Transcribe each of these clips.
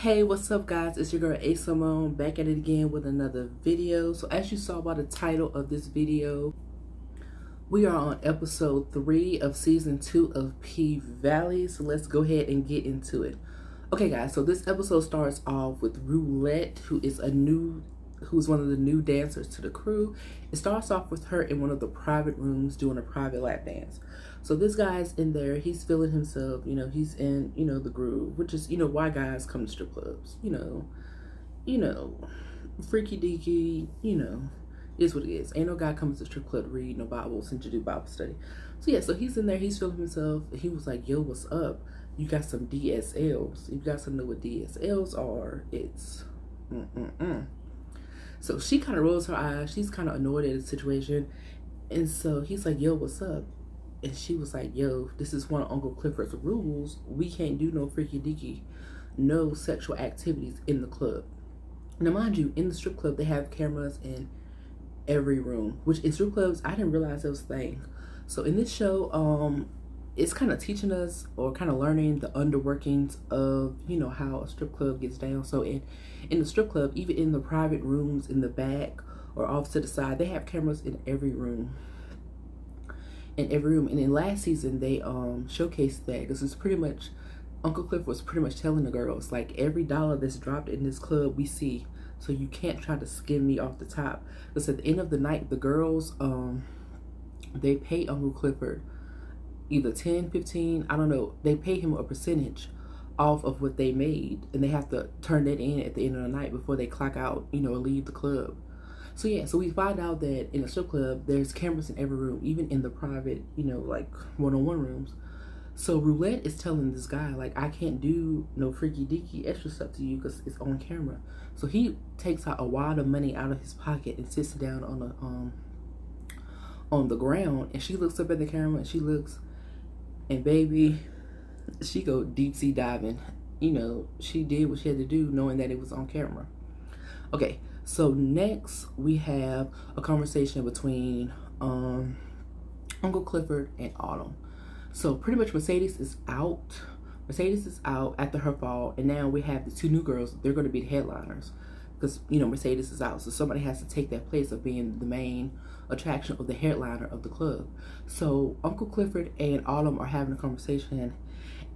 Hey, what's up guys? It's your girl A.Simone back at it again with another video. So as you saw by the title of this video, we are on episode 3 of season 2 of P-Valley. So let's go ahead and get into it. Okay guys, so this episode starts off with Roulette, who's one of the new dancers to the crew. It starts off with her in one of the private rooms doing a private lap dance. So this guy's in there, he's feeling himself, he's in, the groove, which is, why guys come to strip clubs, freaky deaky, is what it is. Ain't no guy comes to strip club to read no Bibles and to do Bible study. So yeah, so he's in there, he's feeling himself. He was like, yo, what's up? You got some DSLs. You guys know what DSLs are. It's So she kind of rolls her eyes. She's kind of annoyed at the situation. And so he's like, yo, what's up? And she was like, yo, this is one of Uncle Clifford's rules. We can't do no freaky deaky, no sexual activities in the club. Now, mind you, in the strip club, they have cameras in every room, which in strip clubs, I didn't realize that was a thing. So in this show, it's kind of teaching us or kind of learning the underworkings of, how a strip club gets down. So in the strip club, even in the private rooms in the back or off to the side, they have cameras in every room. And in last season, they showcased that because it's pretty much, Uncle Cliff was pretty much telling the girls, like, every dollar that's dropped in this club, we see. So you can't try to skim me off the top. Because at the end of the night, the girls, they pay Uncle Clifford either 10, 15, I don't know. They pay him a percentage off of what they made. And they have to turn that in at the end of the night before they clock out, or leave the club. So yeah, so we find out that in a strip club, there's cameras in every room, even in the private, like one-on-one rooms. So Roulette is telling this guy, like, I can't do no freaky deaky extra stuff to you because it's on camera. So he takes out a wad of money out of his pocket and sits down on the ground, and she looks up at the camera and she looks, and baby, she go deep sea diving. She did what she had to do knowing that it was on camera. Okay. So next we have a conversation between Uncle Clifford and Autumn. So pretty much Mercedes is out. Mercedes is out after her fall, and now we have the two new girls. They're going to be the headliners because Mercedes is out. So somebody has to take that place of being the main attraction of the headliner of the club. So Uncle Clifford and Autumn are having a conversation.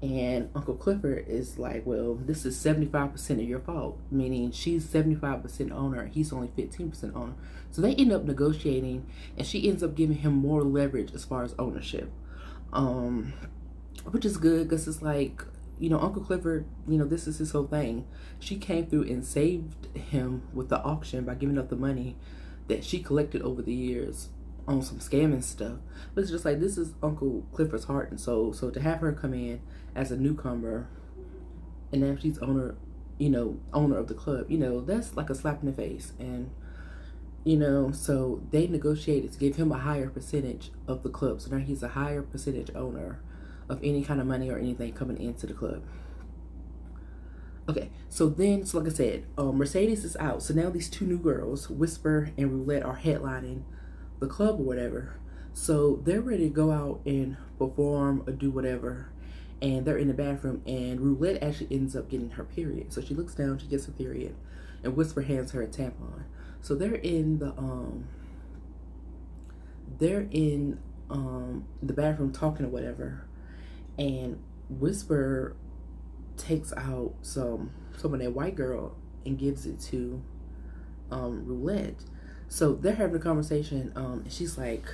And Uncle Clifford is like, well, this is 75% of your fault, meaning she's 75% owner, he's only 15% owner. So they end up negotiating, and she ends up giving him more leverage as far as ownership, which is good because it's like, Uncle Clifford, this is his whole thing. She came through and saved him with the auction by giving up the money that she collected over the years on some scamming stuff. But it's just like, this is Uncle Clifford's heart and soul. So to have her come in as a newcomer, and now she's owner of the club, that's like a slap in the face. And so they negotiated to give him a higher percentage of the club. So now he's a higher percentage owner of any kind of money or anything coming into the club. Okay, so like I said, Mercedes is out. So now these two new girls, Whisper and Roulette, are headlining the club or whatever. So they're ready to go out and perform or do whatever, and they're in the bathroom, and Roulette actually ends up getting her period. So she looks down, she gets her period, and Whisper hands her a tampon. So they're in the bathroom talking or whatever, and Whisper takes out some of that white girl and gives it to Roulette. So they're having a conversation, and she's like,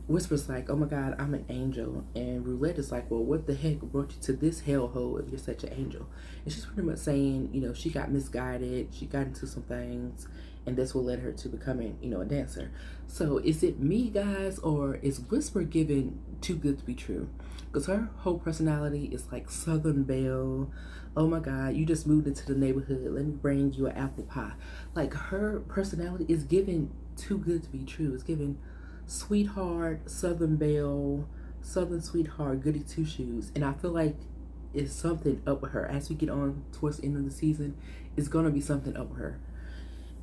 Whisper's like, oh my God, I'm an angel. And Roulette is like, well, what the heck brought you to this hellhole if you're such an angel? And she's pretty much saying, she got misguided, she got into some things, and that's what led her to becoming, a dancer. So is it me, guys, or is Whisper given too good to be true? Because her whole personality is like Southern Belle. Oh my God, you just moved into the neighborhood, let me bring you an apple pie. Like, her personality is given too good to be true. It's given sweetheart, Southern Belle, Southern sweetheart, goody two shoes. And I feel like it's something up with her. As we get on towards the end of the season, it's gonna be something up with her.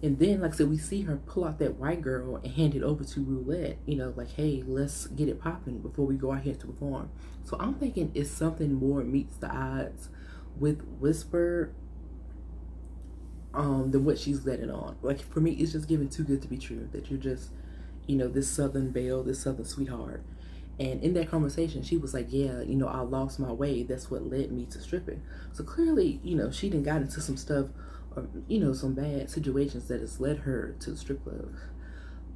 And then, like I said, we see her pull out that white girl and hand it over to Roulette, like, hey, let's get it popping before we go out here to perform. So I'm thinking it's something more meets the odds with Whisper than what she's letting on. Like, for me, it's just giving too good to be true, that you're just, this Southern belle, this Southern sweetheart. And in that conversation, she was like, yeah, I lost my way. That's what led me to stripping. So clearly, she done got into some stuff, or, some bad situations that has led her to the strip club.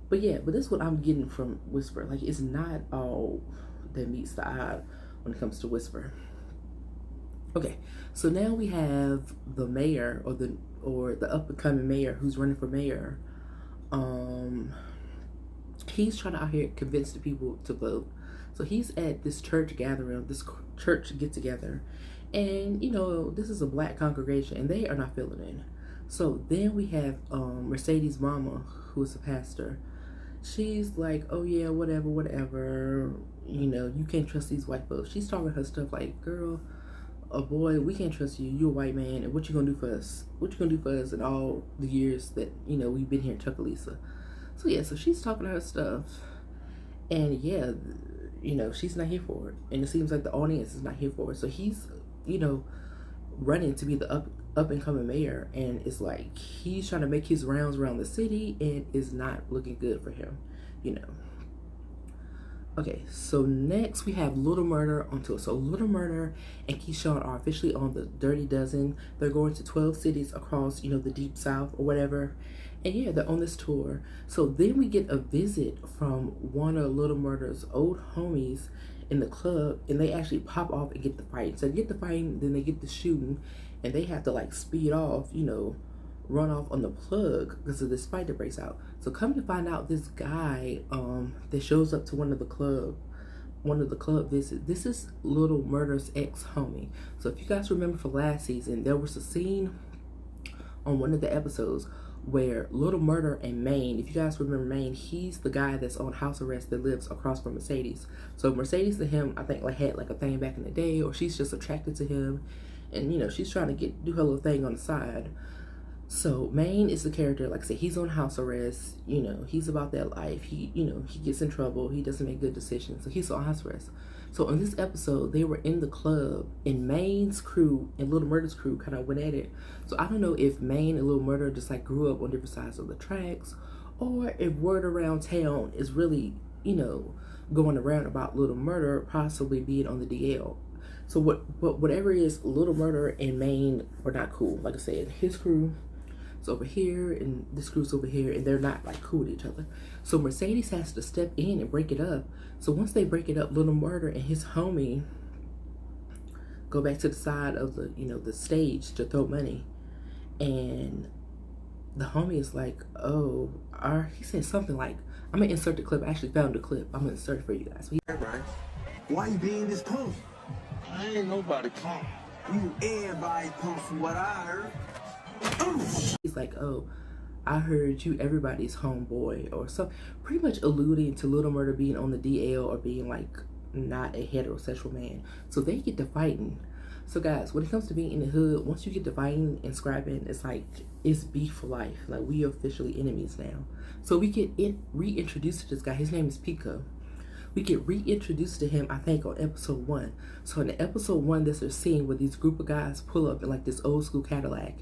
But yeah, but that's what I'm getting from Whisper. Like, it's not all that meets the eye when it comes to Whisper. Okay, so now we have the mayor, or the up and coming mayor who's running for mayor. He's trying to out here convince the people to vote. So he's at this church gathering, this church get together, and this is a black congregation, and they are not feeling it. So then we have Mercedes' mama, who is a pastor. She's like, oh yeah, whatever. You can't trust these white folks. She's talking her stuff like, girl, oh boy, we can't trust you. You're a white man, and what you gonna do for us? What you gonna do for us in all the years that we've been here in Chuckalisa? So yeah, so she's talking her stuff, and yeah, she's not here for it, and it seems like the audience is not here for it. So he's, running to be the up and coming mayor, and it's like he's trying to make his rounds around the city, and it's not looking good for him, Okay, so next we have lilmurda on tour. So lilmurda and Keyshawn are officially on the Dirty Dozen. They're going to 12 cities across, the Deep South or whatever. And yeah, they're on this tour. So then we get a visit from one of lilmurda's old homies in the club, and they actually pop off and get the fight. So they get the fighting, then they get the shooting, and they have to like speed off, run off on the plug because of this fight that breaks out. So come to find out, this guy that shows up to one of the club visits, this is lilmurda's ex-homie. So if you guys remember for last season, there was a scene on one of the episodes where lilmurda and Maine, if you guys remember Maine, he's the guy that's on house arrest that lives across from Mercedes. So Mercedes and him, I think, like had like a thing back in the day, or she's just attracted to him, and she's trying to do her little thing on the side. So Maine is the character, like I said, he's on house arrest, he's about that life. He gets in trouble, he doesn't make good decisions, so he's on house arrest. So in this episode, they were in the club, and Maine's crew and lilmurda's crew kind of went at it. So I don't know if Maine and lilmurda just like grew up on different sides of the tracks, or if word around town is really, going around about lilmurda possibly being on the DL. So whatever it is, lilmurda and Maine were not cool. Like I said, his crew is over here and this crew's over here, and they're not like cool with each other. So Mercedes has to step in and break it up. So once they break it up, lilmurda and his homie go back to the side of the the stage to throw money, and the homie is like, oh, he said something like, I'm gonna insert the clip. I actually found the clip. I'm gonna insert it for you guys. Right. Why you being this punk? I ain't nobody punk. You everybody punk from what I heard. He's like, oh, I heard you everybody's homeboy, or some, pretty much alluding to lilmurda being on the DL or being like not a heterosexual man. So they get to fighting. So guys, when it comes to being in the hood, once you get to fighting and scrapping, it's like, it's beef for life. Like, we are officially enemies now. So we get reintroduced to this guy. His name is Pico. We get reintroduced to him, I think, on episode 1. So in episode 1, there's a scene where these group of guys pull up in like this old school Cadillac,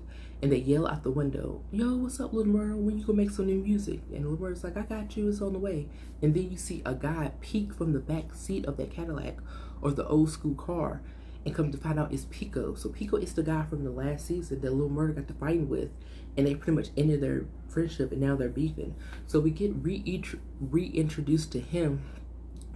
and they yell out the window, yo, what's up, lilmurda? When you gonna make some new music? And lilmurda's like, I got you, it's on the way. And then you see a guy peek from the back seat of that Cadillac, or the old school car, and come to find out it's Pico. So Pico is the guy from the last season that lilmurda got to fighting with, and they pretty much ended their friendship, and now they're beefing. So we get reintroduced to him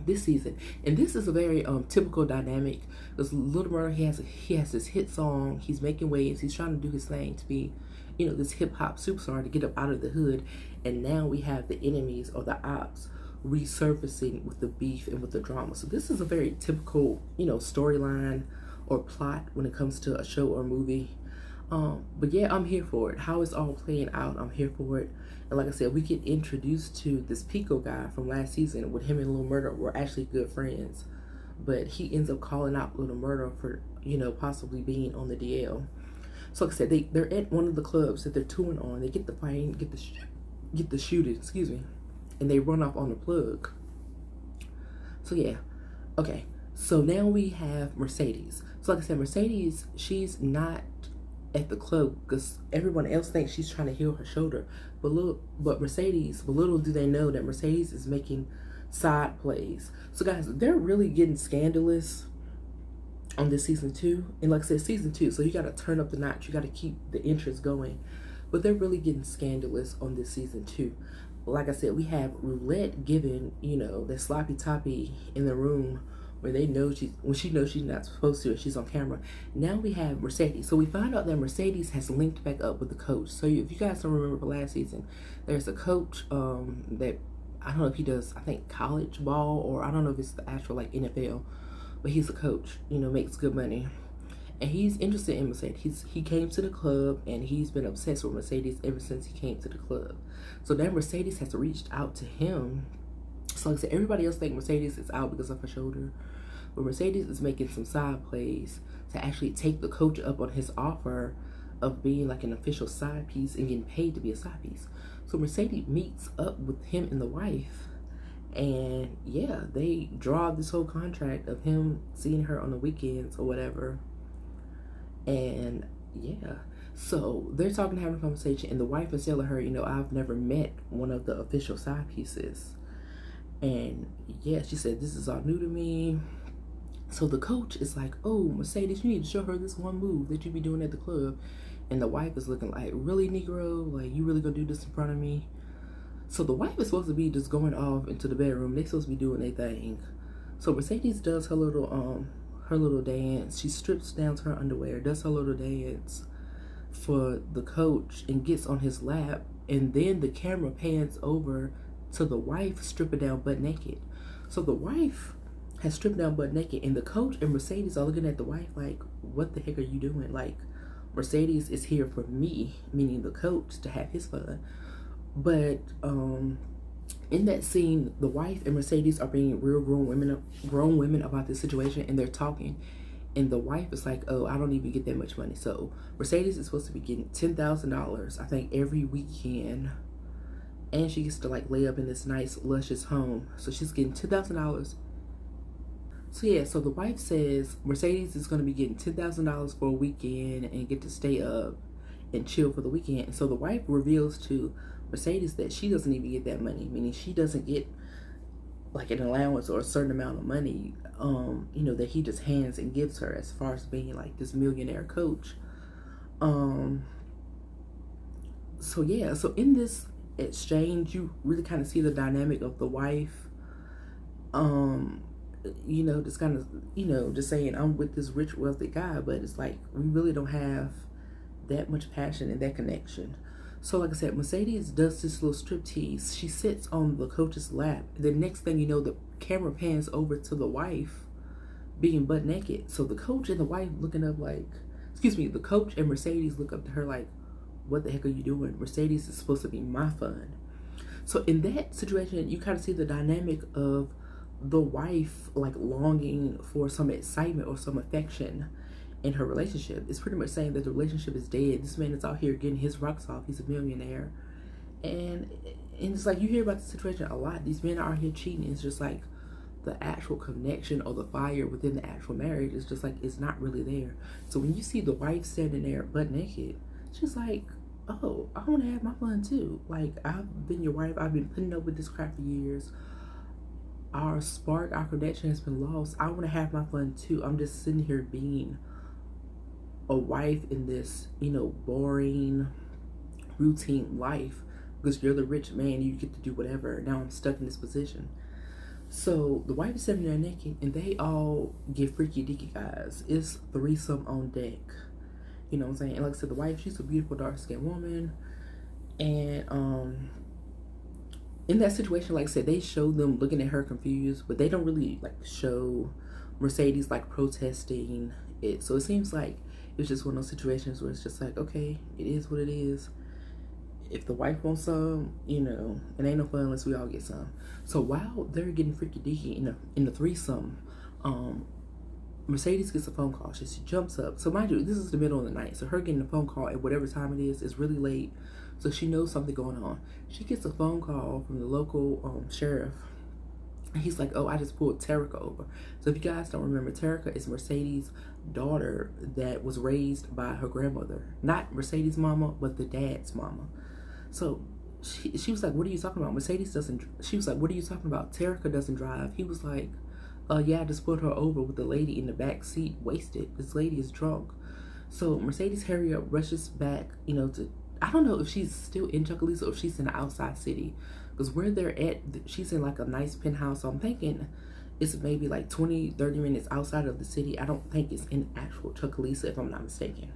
this season, and this is a very typical dynamic, because lilmurda, he has this hit song, he's making waves, he's trying to do his thing to be, this hip-hop superstar to get up out of the hood, and now we have the enemies or the ops resurfacing with the beef and with the drama. So this is a very typical storyline or plot when it comes to a show or movie. But yeah, I'm here for it. How it's all playing out, I'm here for it. And like I said, we get introduced to this Pico guy from last season, with him and lilmurda were actually good friends, but he ends up calling out lilmurda for possibly being on the DL. So like I said, they're at one of the clubs that they're touring on. They get the fighting, get the shooting, excuse me, and they run off on the plug. So yeah, okay. So now we have Mercedes. So like I said, Mercedes, she's not at the club because everyone else thinks she's trying to heal her shoulder. But little do they know that Mercedes is making side plays. So guys, they're really getting scandalous on this season 2. And like I said, season 2, so you got to turn up the notch. You got to keep the interest going. But they're really getting scandalous on this season 2. Like I said, we have Roulette giving, you know, that sloppy toppy in the room where they know she knows she's not supposed to, and she's on camera. Now we have Mercedes. So we find out that Mercedes has linked back up with the coach. So if you guys don't remember from last season, there's a coach that, I don't know if he does, I think college ball, or I don't know if it's the actual like NFL, but he's a coach, you know, makes good money. And he's interested in Mercedes. He came to the club and he's been obsessed with Mercedes ever since he came to the club. So then Mercedes has reached out to him. So like I said, everybody else think Mercedes is out because of her shoulder. But Mercedes is making some side plays to actually take the coach up on his offer of being like an official side piece and getting paid to be a side piece. So Mercedes meets up with him and the wife. And yeah, they draw this whole contract of him seeing her on the weekends or whatever. And yeah, so they're talking, having a conversation, and the wife is telling her, you know, I've never met one of the official side pieces. And yeah, she said, this is all new to me. So the coach is like, oh, Mercedes, you need to show her this one move that you be doing at the club. And the wife is looking like, really, Negro? Like, you really gonna do this in front of me? So the wife is supposed to be just going off into the bedroom. They're supposed to be doing their thing. So Mercedes does her little dance. She strips down to her underwear, does her little dance for the coach, and gets on his lap. And then the camera pans over to the wife stripping down butt naked. So the wife has stripped down butt naked, and the coach and Mercedes are looking at the wife like, what the heck are you doing? Like, Mercedes is here for me, meaning the coach, to have his fun. But in that scene, the wife and Mercedes are being real grown women about this situation, and they're talking. And the wife is like, oh, I don't even get that much money. So Mercedes is supposed to be getting $10,000, I think, every weekend. And she gets to like lay up in this nice, luscious home. So she's getting $10,000. So yeah, so the wife says Mercedes is going to be getting $10,000 for a weekend and get to stay up and chill for the weekend. And so the wife reveals to Mercedes that she doesn't even get that money, meaning she doesn't get like an allowance or a certain amount of money, you know, that he just hands and gives her as far as being like this millionaire coach. So yeah, so in this exchange, you really kind of see the dynamic of the wife, you know, just kind of, you know, just saying, I'm with this rich, wealthy guy, but it's like, we really don't have that much passion and that connection. So like I said, Mercedes does this little striptease. She sits on the coach's lap. The next thing you know, the camera pans over to the wife being butt naked. So the coach and the wife looking up like, excuse me, the coach and Mercedes look up to her like, what the heck are you doing? Mercedes is supposed to be my fun. So in that situation, you kind of see the dynamic of the wife like longing for some excitement or some affection in her relationship. It's pretty much saying that the relationship is dead. This man is out here getting his rocks off. He's a millionaire. And it's like, you hear about the situation a lot. These men are out here cheating. It's just like the actual connection or the fire within the actual marriage is just like, it's not really there. So when you see the wife standing there butt naked, she's like, oh, I want to have my fun too. Like, I've been your wife. I've been putting up with this crap for years. Our spark, our connection has been lost. I want to have my fun too. I'm just sitting here being a wife in this, you know, boring, routine life because you're the rich man. You get to do whatever. Now I'm stuck in this position. So the wife is sitting there naked, and they all get freaky deaky, guys. It's threesome on deck. You know what I'm saying? And like I said, the wife, she's a beautiful dark-skinned woman, and in that situation, like I said, they show them looking at her confused, but they don't really like show Mercedes like protesting it. So it seems like it's just one of those situations where it's just like, okay, it is what it is. If the wife wants some, you know, it ain't no fun unless we all get some. So while they're getting freaky deaky in the threesome, Mercedes gets a phone call. She jumps up. So mind you, this is the middle of the night. So her getting a phone call at whatever time it is really late. So she knows something going on. She gets a phone call from the local sheriff And he's like, oh, I just pulled Terica over. So if you guys don't remember, Terica is Mercedes' daughter that was raised by her grandmother. Not Mercedes' mama, but the dad's mama. So she was like, what are you talking about? Mercedes doesn't, she was like, what are you talking about? Terica doesn't drive. He was like, yeah, I just pulled her over with the lady in the back seat wasted. This lady is drunk. So Mercedes hurry up, rushes back, you know, to, I don't know if she's still in Chucalissa or if she's in the outside city. Because where they're at, she's in like a nice penthouse. So I'm thinking it's maybe like 20, 30 minutes outside of the city. I don't think it's in actual Chucalissa, if I'm not mistaken.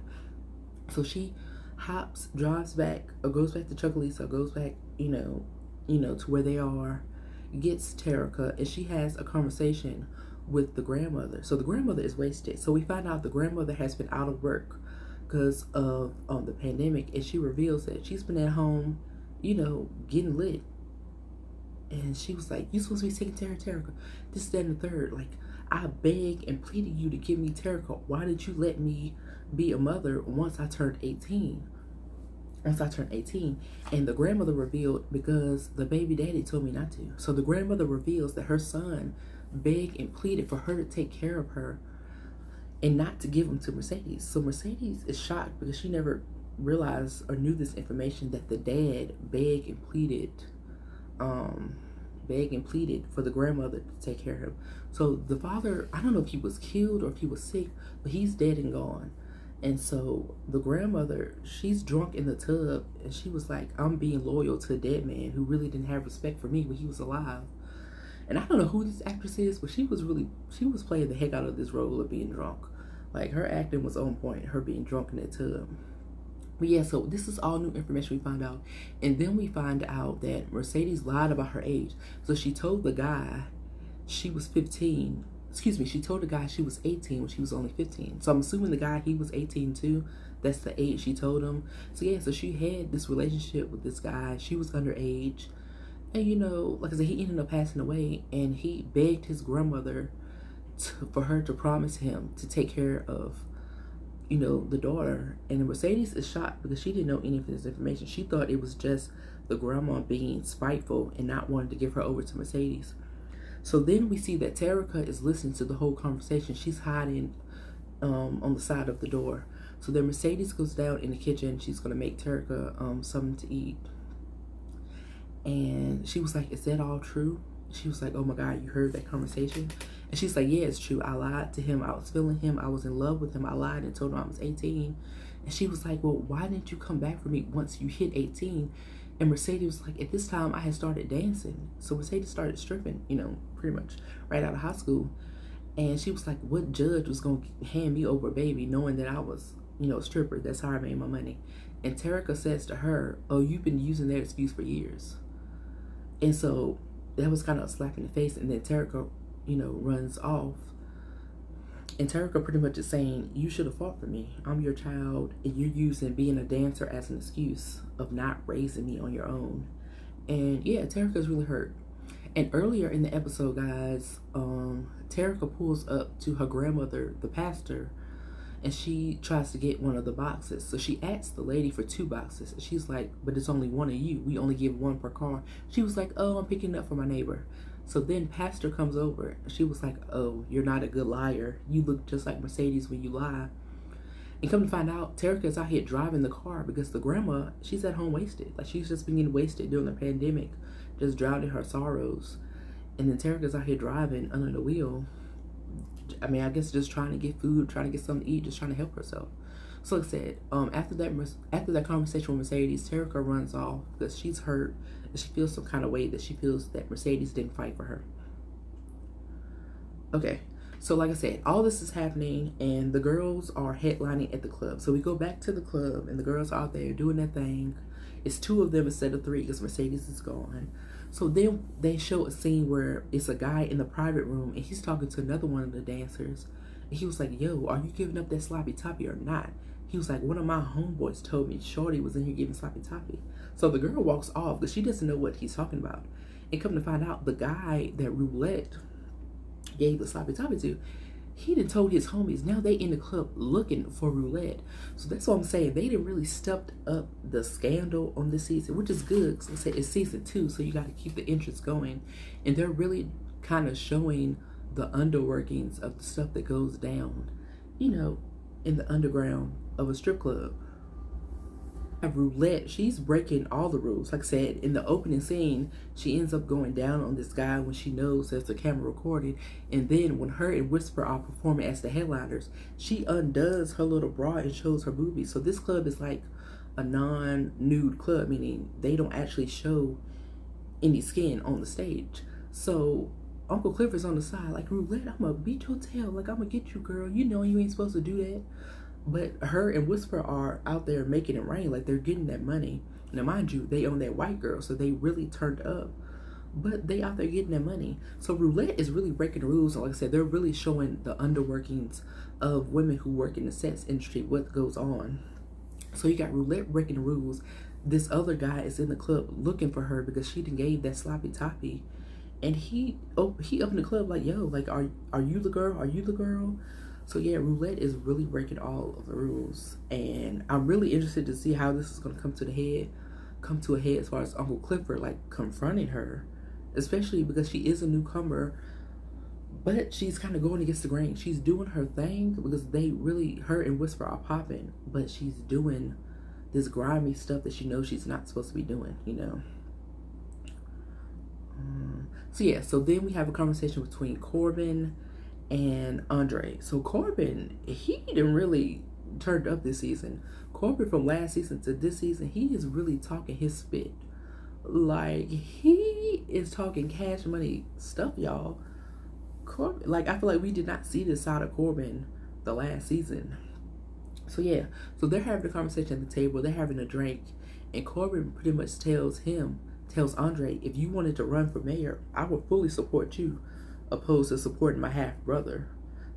So she hops, drives back, or goes back to Chucalissa, goes back, you know, to where they are, gets Terica, and she has a conversation with the grandmother. So the grandmother is wasted. So we find out the grandmother has been out of work because of the pandemic, and she reveals that she's been at home, you know, getting lit. And she was like, you supposed to be taking care of Terica. This, that, and the third. Like, I begged and pleaded you to give me Terica. Why did you let me be a mother once I turned 18? Once I turned 18. And the grandmother revealed, because the baby daddy told me not to. So the grandmother reveals that her son begged and pleaded for her to take care of her and not to give him to Mercedes. So Mercedes is shocked because she never realized or knew this information, that the dad begged and pleaded for the grandmother to take care of him. So the father, I don't know if he was killed or if he was sick, but he's dead and gone. And so the grandmother, she's drunk in the tub, and she was like, I'm being loyal to a dead man who really didn't have respect for me when he was alive. And I don't know who this actress is, but she was playing the heck out of this role of being drunk. Like, her acting was on point, her being drunk in the tub. But yeah, so this is all new information we find out. And then we find out that Mercedes lied about her age. So she told the guy she was 15. Excuse me, she told the guy she was 18 when she was only 15. So I'm assuming the guy, he was 18 too. That's the age she told him. So yeah, so she had this relationship with this guy. She was underage. And you know, like I said, he ended up passing away. And he begged his grandmother for her to promise him to take care of, you know, the daughter. And Mercedes is shocked because she didn't know any of this information. She thought it was just the grandma being spiteful and not wanting to give her over to Mercedes. So then we see that Terica is listening to the whole conversation. She's hiding on the side of the door. So then Mercedes goes down in the kitchen. She's going to make Terica something to eat. And she was like, is that all true? She was like, oh my God, you heard that conversation? And she's like, yeah, it's true. I lied to him. I was feeling him. I was in love with him. I lied and told him I was 18. And she was like, well, why didn't you come back for me once you hit 18? And Mercedes was like, at this time, I had started dancing. So Mercedes started stripping, you know, pretty much right out of high school. And she was like, what judge was going to hand me over a baby knowing that I was, you know, a stripper? That's how I made my money. And Terica says to her, oh, you've been using that excuse for years. And so that was kind of a slap in the face. And then Terica, you know, runs off. And Terica pretty much is saying, you should have fought for me. I'm your child, and you're using being a dancer as an excuse of not raising me on your own. And yeah, Terica's really hurt. And earlier in the episode, guys, Terica pulls up to her grandmother, the pastor, and she tries to get one of the boxes. So she asks the lady for 2 boxes. And she's like, but it's only one of you. We only give 1 per car. She was like, oh, I'm picking it up for my neighbor. So then pastor comes over. She was like, oh, you're not a good liar. You look just like Mercedes when you lie. And come to find out, Terica's out here driving the car because the grandma, she's at home wasted. Like, she's just been getting wasted during the pandemic, just drowning her sorrows. And then Terica's out here driving under the wheel. I mean, I guess just trying to get food, trying to get something to eat, just trying to help herself. So like I said, after that conversation with Mercedes, Terica runs off because she's hurt and she feels some kind of way that she feels that Mercedes didn't fight for her. Okay, so like I said, all this is happening and the girls are headlining at the club. So we go back to the club and the girls are out there doing their thing. It's 2 of them instead of 3 because Mercedes is gone. So then they show a scene where it's a guy in the private room and he's talking to another one of the dancers. And he was like, yo, are you giving up that sloppy toppy or not? He was like, one of my homeboys told me Shorty was in here giving sloppy toppy. So the girl walks off because she doesn't know what he's talking about. And come to find out, the guy that Roulette gave the sloppy toppy to, he done told his homies. Now they in the club looking for Roulette. So that's what I'm saying. They didn't really stepped up the scandal on this season, which is good. Because I said it's season 2, so you got to keep the interest going. And they're really kind of showing the underworkings of the stuff that goes down, you know, in the underground of a strip club. Roulette, she's breaking all the rules. Like I said, in the opening scene, she ends up going down on this guy when she knows there's a camera recording. And then when her and Whisper are performing as the headliners, she undoes her little bra and shows her boobies. So this club is like a non-nude club, meaning they don't actually show any skin on the stage. So Uncle Clifford's on the side like, Roulette, I'm gonna beat your tail. Like, I'm gonna get you, girl. You know you ain't supposed to do that. But her and Whisper are out there making it rain. Like, they're getting that money. Now, mind you, they own that white girl, so they really turned up. But they out there getting that money. So Roulette is really breaking the rules. And like I said, they're really showing the underworkings of women who work in the sex industry, what goes on. So you got Roulette breaking the rules. This other guy is in the club looking for her because she done gave that sloppy toppy. And he up in the club like, yo, like, are you the girl? Are you the girl? So yeah, Roulette is really breaking all of the rules, and I'm really interested to see how this is going to come to a head as far as Uncle Clifford like confronting her, especially because she is a newcomer, but she's kind of going against the grain. She's doing her thing because her and Whisper are popping, but she's doing this grimy stuff that she knows she's not supposed to be doing, you know. So yeah, so then we have a conversation between Corbin and Andre. So Corbin, he didn't really turned up this season. Corbin from last season to this season, he is really talking his spit. Like, he is talking cash money stuff, y'all. Corbin, like, I feel like we did not see this side of Corbin the last season. So yeah, so they're having a conversation at the table, they're having a drink, and Corbin pretty much tells Andre, if you wanted to run for mayor, I would fully support you, opposed to supporting my half brother.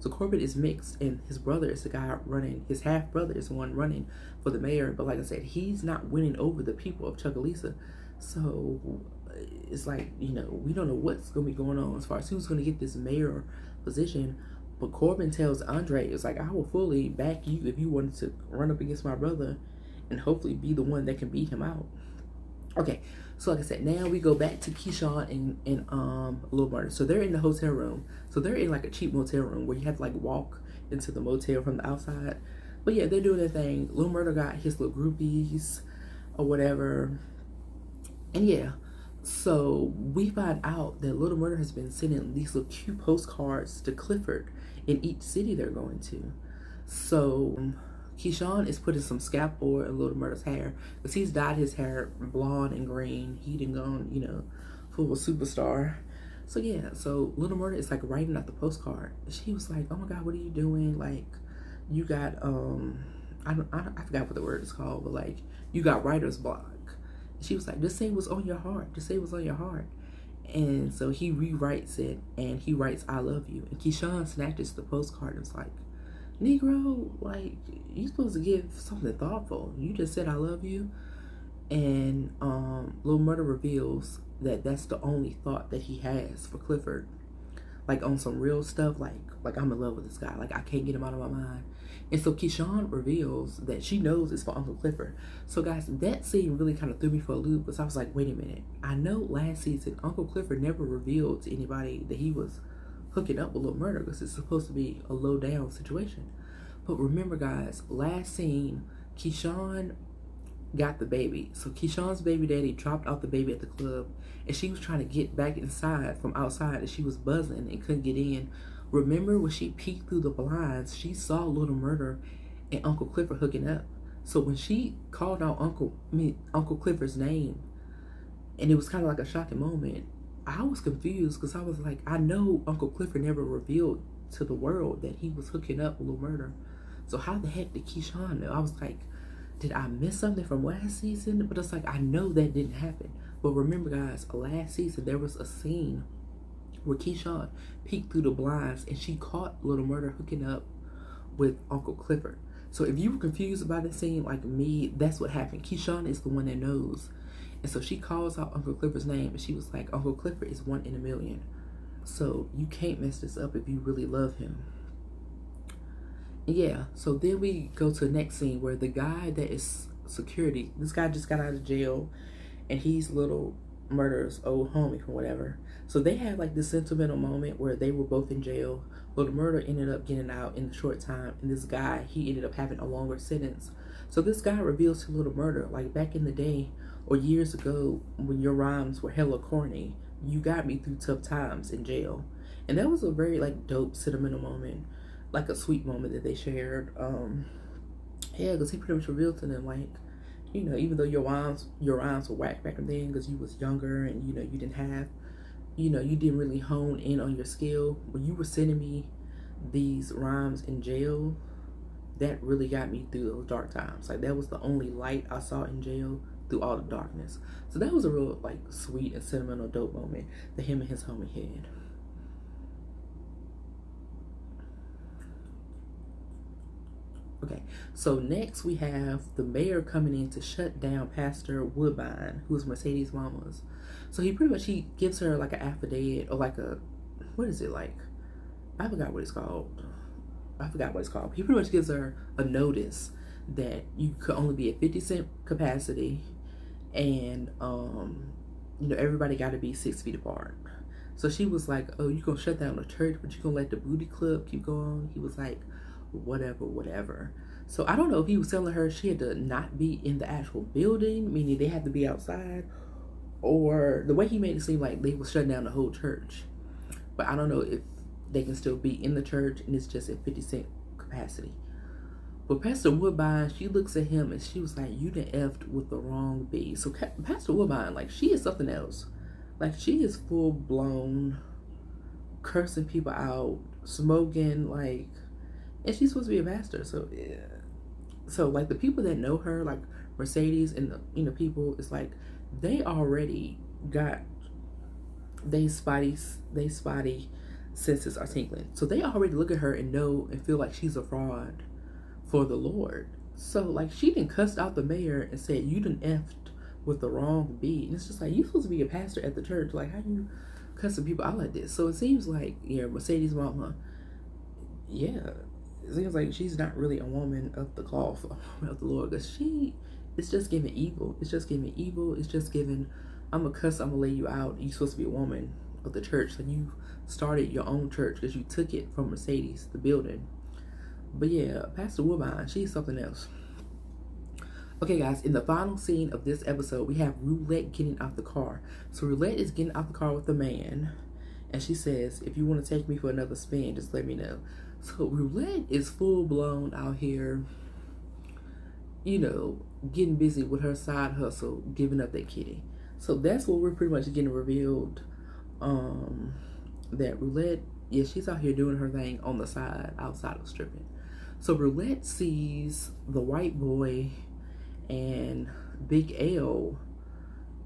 So Corbin is mixed, and his brother is the guy running. His half brother is the one running for the mayor. But like I said, he's not winning over the people of Chucalissa. So it's like, you know, we don't know what's gonna be going on as far as who's gonna get this mayor position. But Corbin tells Andre, it's like, I will fully back you if you wanted to run up against my brother and hopefully be the one that can beat him out. Okay, so like I said, now we go back to Keyshawn and lilmurda. So they're in the hotel room. So they're in like a cheap motel room where you have to like walk into the motel from the outside. But yeah, they're doing their thing. lilmurda got his little groupies or whatever. And yeah, so we find out that lilmurda has been sending these little cute postcards to Clifford in each city they're going to. So Keyshawn is putting some scalp oil in lilmurda's hair because he's dyed his hair blonde and green. He done gone, you know, full of superstar. So yeah, so lilmurda is like writing out the postcard. She was like, oh my God, what are you doing? Like, you got, I forgot what the word is called, but like, you got writer's block. She was like, just say what's on your heart. Just say what's on your heart. And so he rewrites it, and he writes, I love you. And Keyshawn snatches the postcard and was like, Negro, like, you supposed to give something thoughtful. You just said I love you. And lilmurda reveals that that's the only thought that he has for Clifford. Like, on some real stuff, like I'm in love with this guy. Like, I can't get him out of my mind. And so Keyshawn reveals that she knows it's for Uncle Clifford. So guys, that scene really kind of threw me for a loop because I was like, wait a minute. I know last season Uncle Clifford never revealed to anybody that he was hooking up with lilmurda because it's supposed to be a low down situation. But remember guys, last scene, Keyshawn got the baby. So Keyshawn's baby daddy dropped out the baby at the club, and she was trying to get back inside from outside, and she was buzzing and couldn't get in. Remember when she peeked through the blinds, she saw lilmurda and Uncle Clifford hooking up. So when she called out Uncle Clifford's name, and it was kind of like a shocking moment, I was confused because I was like, I know Uncle Clifford never revealed to the world that he was hooking up with lilmurda. So how the heck did Keyshawn know? I was like, did I miss something from last season? But it's like, I know that didn't happen. But remember guys, last season there was a scene where Keyshawn peeked through the blinds and she caught lilmurda hooking up with Uncle Clifford. So if you were confused about the scene like me, that's what happened. Keyshawn is the one that knows. And so she calls out Uncle Clifford's name, and she was like, Uncle Clifford is 1 in a million. So you can't mess this up if you really love him. And yeah, so then we go to the next scene where the guy that is security, this guy just got out of jail, and he's little Murda's old homie from whatever. So they had like this sentimental moment where they were both in jail. lilmurda ended up getting out in a short time, and this guy, he ended up having a longer sentence. So this guy reveals to lilmurda, like, back in the day or years ago when your rhymes were hella corny, you got me through tough times in jail. And that was a very like dope sentimental moment, like a sweet moment that they shared. Yeah, because he pretty much revealed to them, like, you know, even though your rhymes were whack back then because you was younger and, you know, you didn't have, you know, you didn't really hone in on your skill. When you were sending me these rhymes in jail, that really got me through those dark times. Like, that was the only light I saw in jail through all the darkness. So that was a real like sweet and sentimental dope moment that him and his homie had. Okay, so next we have the mayor coming in to shut down Pastor Woodbine, who is Mercedes' mama's. So he gives her like an affidavit, or like a, what is it, like, I forgot what it's called. He pretty much gives her a notice that you could only be at 50% capacity, and you know, everybody got to be 6 feet apart. So she was like, oh, you gonna shut down the church, but you gonna let the booty club keep going? He was like, whatever. So I don't know if he was telling her she had to not be in the actual building, meaning they had to be outside, or the way he made it seem like they were shutting down the whole church. But I don't know if they can still be in the church and it's just at 50% capacity. But Pastor Woodbine, she looks at him and she was like, you done effed with the wrong bee. So Pastor Woodbine, like, she is something else. Like, she is full blown cursing people out, smoking, like, and she's supposed to be a pastor. So yeah. So like the people that know her, like Mercedes and the, you know, people, it's like they already got they spotty senses are tingling. So they already look at her and know and feel like she's a fraud for the Lord. So like she done cussed out the mayor and said, you done effed with the wrong bee. And it's just like, you supposed to be a pastor at the church. Like, how you cussing people out like this? So it seems like, yeah, Mercedes' mama, yeah, it seems like she's not really a woman of the cloth of the Lord, because it's just giving evil. It's just giving, I'm gonna cuss, I'm gonna lay you out. You're supposed to be a woman of the church, and you started your own church because you took it from Mercedes, the building. But yeah, Pastor Woodbine, she's something else. Okay, guys, in the final scene of this episode, we have Roulette getting out the car. So Roulette is getting out the car with the man, and she says, if you want to take me for another spin, just let me know. So Roulette is full blown out here, you know, getting busy with her side hustle, giving up that kitty. So that's what we're pretty much getting revealed. That Roulette, yeah, she's out here doing her thing on the side, outside of stripping. So Roulette sees the white boy and Big L.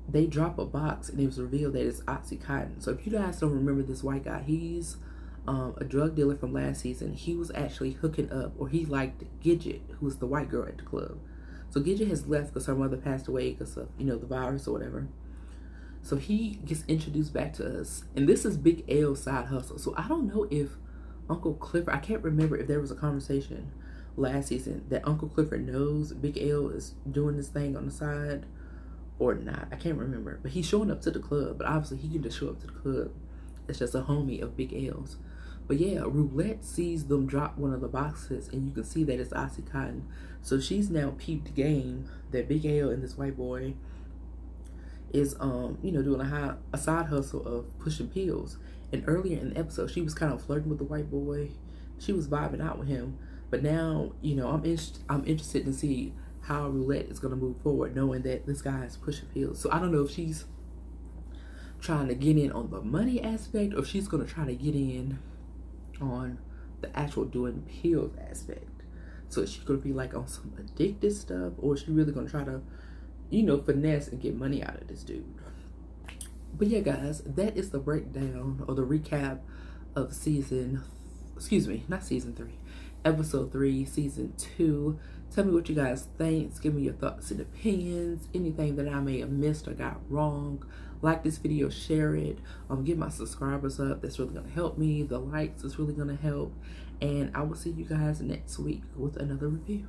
They drop a box, and it was revealed that it's Oxycontin. So if you guys don't remember this white guy, he's a drug dealer from last season. He was actually hooking up, or he liked Gidget, who was the white girl at the club. So Gidget has left because her mother passed away because of, you know, the virus or whatever. So he gets introduced back to us, and this is Big L's side hustle. So I don't know if Uncle Clifford, I can't remember if there was a conversation last season that Uncle Clifford knows Big L is doing this thing on the side or not. I can't remember, but he's showing up to the club, but obviously he can just show up to the club. It's just a homie of Big L's. But yeah, Roulette sees them drop one of the boxes, and you can see that it's Oxycontin. So she's now peeped game that Big L and this white boy is you know, doing a side hustle of pushing pills. And earlier in the episode, she was kind of flirting with the white boy. She was vibing out with him. But now, you know, I'm interested to see how Roulette is going to move forward, knowing that this guy is pushing pills. So I don't know if she's trying to get in on the money aspect, or if she's going to try to get in on the actual doing pills aspect. So is she going to be like on some addictive stuff, or is she really going to try to, you know, finesse and get money out of this dude? But yeah, guys, that is the breakdown or the recap of episode 3, season 2. Tell me what you guys think. Give me your thoughts and opinions. Anything that I may have missed or got wrong. Like this video, share it. Get my subscribers up. That's really going to help me. The likes is really going to help. And I will see you guys next week with another review.